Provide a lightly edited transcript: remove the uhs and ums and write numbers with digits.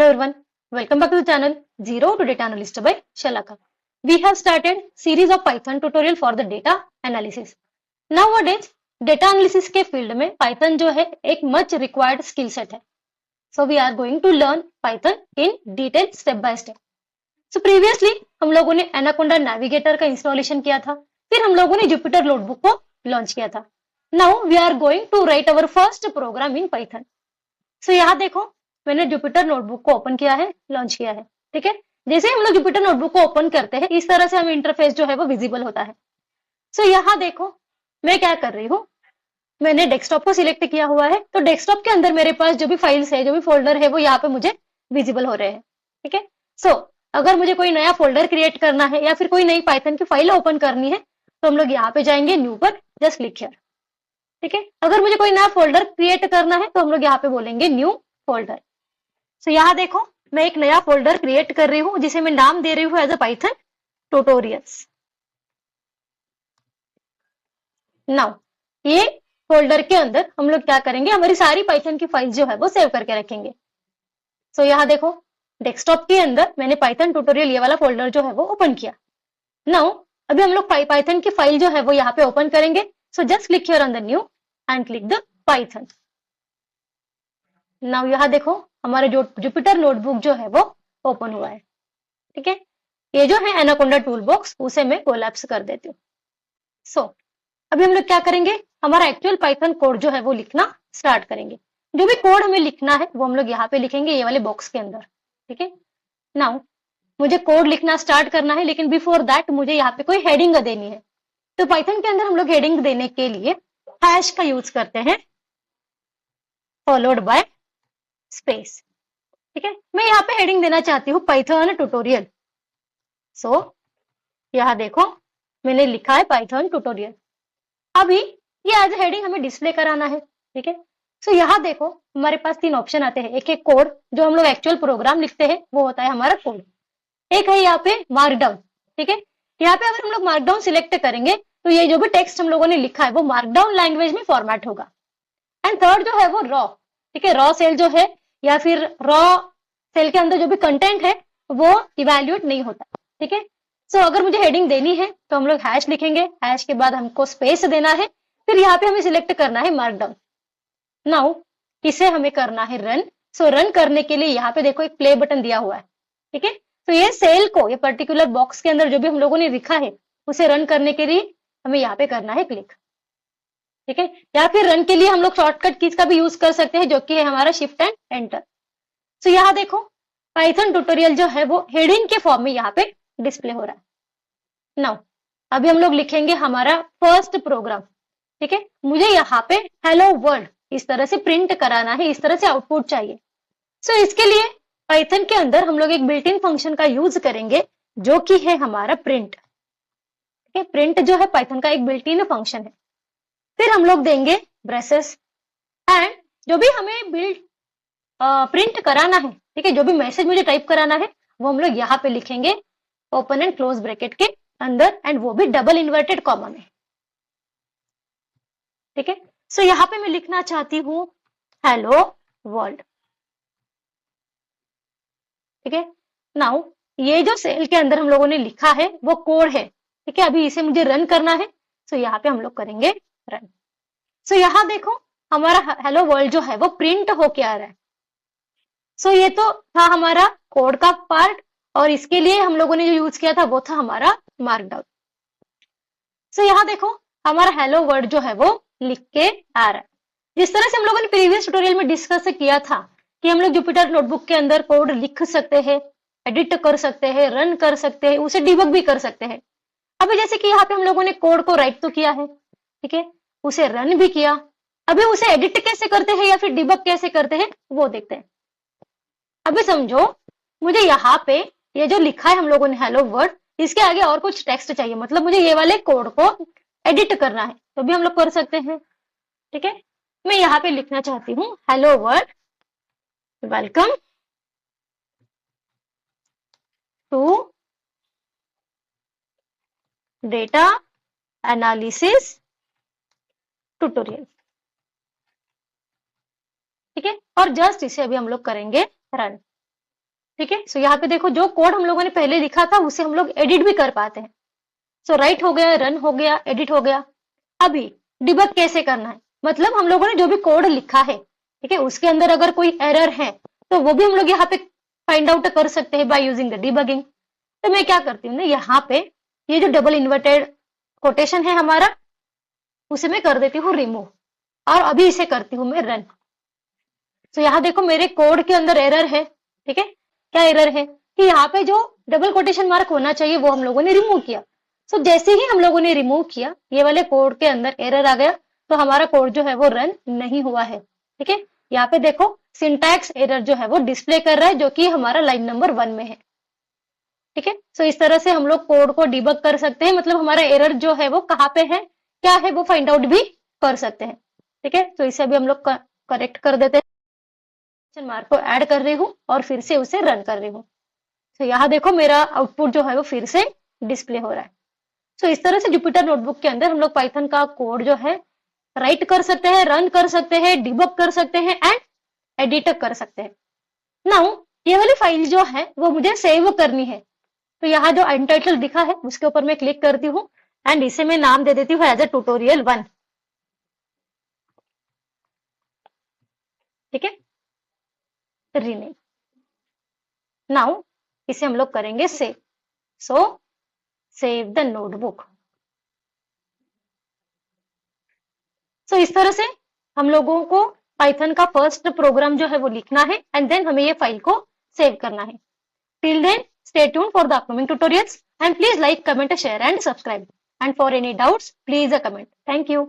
Hello everyone, welcome back to the channel Zero to Data Analyst by Shalaka. We have started series of Python tutorial for the data analysis. Nowadays, data analysis के field में Python जो है एक much required skill set है. So we are going to learn Python in detail step by step. So previously हम लोगों ने Anaconda Navigator का इंस्टॉलेशन किया था, फिर हम लोगों ने Jupyter नोटबुक को लॉन्च किया था. Now we are going to write our first program in Python. So यहाँ देखो मैंने जुपिटर नोटबुक को ओपन किया है, लॉन्च किया है. ठीक है, जैसे हम लोग जुपिटर नोटबुक को ओपन करते हैं इस तरह से हमें इंटरफेस जो है वो विजिबल होता है. सो यहाँ देखो मैं क्या कर रही हूँ, मैंने डेस्कटॉप को सिलेक्ट किया हुआ है, तो डेस्कटॉप के अंदर मेरे पास जो भी फाइल्स है, जो भी फोल्डर है वो यहाँ पे मुझे विजिबल हो रहे हैं. ठीक है, सो अगर मुझे कोई नया फोल्डर क्रिएट करना है या फिर कोई नई पाइथन की फाइल ओपन करनी है तो हम लोग यहाँ पे जाएंगे, न्यू पर जस्ट क्लिक हियर. ठीक है, अगर मुझे कोई नया फोल्डर क्रिएट करना है तो हम लोग यहाँ पे बोलेंगे न्यू फोल्डर. सो यहाँ देखो मैं एक नया फोल्डर क्रिएट कर रही हूँ जिसे मैं नाम दे रही हूँ as a Python tutorials. Now ये फोल्डर के अंदर हम लोग क्या करेंगे, हमारी सारी पाइथन की फाइल जो है वो सेव करके रखेंगे. सो यहाँ देखो डेस्कटॉप के अंदर मैंने पाइथन ट्यूटोरियल ये वाला फोल्डर जो है वो ओपन किया. नाउ अभी हम लोग पाइथन की फाइल जो है वो यहाँ पे ओपन करेंगे. So just click here on the new and click the Python. Now यहाँ देखो हमारा जो जुपिटर नोटबुक जो है वो ओपन हुआ है. ठीक है, ये जो है एनाकोंडा टूल बॉक्स उसे मैं कोलैप्स कर देती हूँ. सो अभी हम लोग क्या करेंगे, हमारा एक्चुअल पाइथन कोड जो है वो लिखना स्टार्ट करेंगे. जो भी कोड हमें लिखना है वो हम लोग यहाँ पे लिखेंगे ये वाले बॉक्स के अंदर. ठीक है, नाउ मुझे कोड लिखना स्टार्ट करना है, लेकिन बिफोर दैट मुझे यहाँ पे कोई हेडिंग देनी है. तो पाइथन के अंदर हम लोग हेडिंग देने के लिए हैश का यूज करते हैं, फॉलोड बाय स्पेस. ठीक है, मैं यहाँ पे हेडिंग देना चाहती हूँ पाइथन ट्यूटोरियल. सो यहाँ देखो मैंने लिखा है पाइथन ट्यूटोरियल. अभी ये एज हेडिंग हमें डिस्प्ले कराना है. ठीक है, सो यहाँ देखो हमारे पास तीन ऑप्शन आते हैं. एक एक कोड, जो हम लोग एक्चुअल प्रोग्राम लिखते हैं वो होता है हमारा कोड. एक है यहाँ पे मार्कडाउन. ठीक है, यहाँ पे अगर हम लोग मार्कडाउन सिलेक्ट करेंगे तो ये जो भी टेक्स्ट हम लोगों ने लिखा है वो मार्कडाउन लैंग्वेज में फॉर्मेट होगा. एंड थर्ड जो है वो रॉ. ठीक है, रॉ सेल जो है या फिर रॉ सेल के अंदर जो भी कंटेंट है वो इवैल्यूएट नहीं होता. ठीक है, सो अगर मुझे हेडिंग देनी है तो हम लोग हैश लिखेंगे, हैश के बाद हमको स्पेस देना है, फिर यहाँ पे हमें सिलेक्ट करना है मार्कडाउन. नाउ इसे हमें करना है रन. सो रन करने के लिए यहाँ पे देखो एक प्ले बटन दिया हुआ है. ठीक है, तो ये सेल को, ये पर्टिकुलर बॉक्स के अंदर जो भी हम लोगों ने लिखा है उसे रन करने के लिए हमें यहाँ पे करना है क्लिक. ठीक है, या फिर रन के लिए हम लोग शॉर्टकट कीज का भी यूज कर सकते हैं जो कि है हमारा शिफ्ट एंड एंटर. सो यहाँ देखो पाइथन ट्यूटोरियल जो है वो हेडिंग के फॉर्म में यहाँ पे डिस्प्ले हो रहा है. नाउ अभी हम लोग लिखेंगे हमारा फर्स्ट प्रोग्राम. ठीक है, मुझे यहाँ पे हेलो वर्ल्ड इस तरह से प्रिंट कराना है, इस तरह से आउटपुट चाहिए. सो इसके लिए पाइथन के अंदर हम लोग एक बिल्ट इन फंक्शन का यूज करेंगे जो कि है हमारा प्रिंट. ठीक है, प्रिंट जो है पाइथन का एक बिल्ट इन फंक्शन है. फिर हम लोग देंगे ब्रेसेस एंड जो भी हमें प्रिंट कराना है, ठीक है, जो भी मैसेज मुझे टाइप कराना है वो हम लोग यहाँ पे लिखेंगे ओपन एंड क्लोज ब्रैकेट के अंदर, एंड वो भी डबल इन्वर्टेड कॉमा में. ठीक है, सो यहाँ पे मैं लिखना चाहती हूँ हेलो वर्ल्ड. ठीक है, नाउ ये जो सेल के अंदर हम लोगों ने लिखा है वो कोड है. ठीक है, अभी इसे मुझे रन करना है. सो यहाँ पे हम लोग करेंगे रन. सो यहाँ देखो हमारा हेलो वर्ल्ड जो है वो प्रिंट होके आ रहा है. सो ये तो था हमारा कोड का पार्ट, और इसके लिए हम लोगों ने जो यूज किया था वो था हमारा मार्कडाउन. सो यहाँ देखो हमारा हेलो वर्ल्ड जो है वो लिख के आ रहा है. जिस तरह से हम लोगों ने प्रीवियस ट्यूटोरियल में डिस्कस किया था कि हम लोग जुपिटर नोटबुक के अंदर कोड लिख सकते हैं, एडिट कर सकते हैं, रन कर सकते हैं, उसे डिबग भी कर सकते हैं. अभी जैसे कि यहाँ पे हम लोगों ने कोड को राइट तो किया है, ठीक है, उसे रन भी किया. अभी उसे एडिट कैसे करते हैं या फिर डिबग कैसे करते हैं वो देखते हैं. अभी समझो मुझे यहाँ पे ये जो लिखा है हम लोगों ने हेलो वर्ल्ड, इसके आगे और कुछ टेक्स्ट चाहिए, मतलब मुझे ये वाले कोड को एडिट करना है, तो भी हम लोग कर सकते हैं. ठीक है, मैं यहाँ पे लिखना चाहती हूँ hello world welcome to data analysis tutorial. ठीक है, और जस्ट इसे अभी हम लोग करेंगे रन. ठीक है। सो यहाँ पे देखो जो कोड हम लोगों ने पहले लिखा था उसे हम लोग एडिट भी कर पाते हैं। सो राइट हो गया, रन हो गया, एडिट हो गया। अभी डिबग कैसे करना है, मतलब हम लोगों ने जो भी कोड लिखा है, ठीक है, उसके अंदर अगर कोई एरर है तो वो भी हम लोग यहाँ पे फाइंड आउट कर सकते हैं बाय यूजिंग द डिबगिंग। तो मैं क्या करती हूँ ना, यहाँ पे ये जो डबल इन्वर्टेड कोटेशन है हमारा, उसे मैं कर देती हूँ रिमूव, और अभी इसे करती हूँ मैं रन। तो यहाँ देखो मेरे कोड के अंदर एरर है, ठीक है। क्या एरर है कि यहाँ पे जो डबल कोटेशन मार्क होना चाहिए वो हम लोगों ने रिमूव किया। सो जैसे ही हम लोगों ने रिमूव किया, ये वाले कोड के अंदर एरर आ गया, तो हमारा कोड जो है वो रन नहीं हुआ है, ठीक है। यहाँ पे देखो सिंटैक्स एरर जो है वो डिस्प्ले कर रहा है, जो कि हमारा लाइन नंबर 1 में है, ठीक है। सो इस तरह से हम लोग कोड को डिबग कर सकते हैं, मतलब हमारा एरर जो है वो कहाँ पे है, क्या है, वो फाइंड आउट भी कर सकते हैं, ठीक है। तो इसे अभी हम लोग करेक्ट कर देते हैं, क्वेश्चन मार्क को ऐड कर रही हूँ और फिर से उसे रन कर रही हूँ। तो यहाँ देखो मेरा आउटपुट जो है वो फिर से डिस्प्ले हो रहा है। तो इस तरह से जुपिटर नोटबुक के अंदर हम लोग पाइथन का कोड जो है राइट कर सकते हैं, रन कर सकते हैं, डिबग कर सकते हैं एंड एडिट कर सकते हैं। नाउ ये वाली फाइल जो है वो मुझे सेव करनी है, तो यहाँ जो अनटाइटल दिखा है उसके ऊपर मैं क्लिक करती हूँ एंड इसे मैं नाम दे देती हूँ एज अ ट्यूटोरियल 1, ठीक है, रीनेम। नाउ इसे हम लोग करेंगे save. So save the notebook. So इस तरह से हम लोगों को पाइथन का फर्स्ट प्रोग्राम जो है वो लिखना है एंड देन हमें ये फाइल को सेव करना है। Till then stay tuned for the upcoming tutorials and please like, comment, share and subscribe. And for any doubts, please comment. Thank you.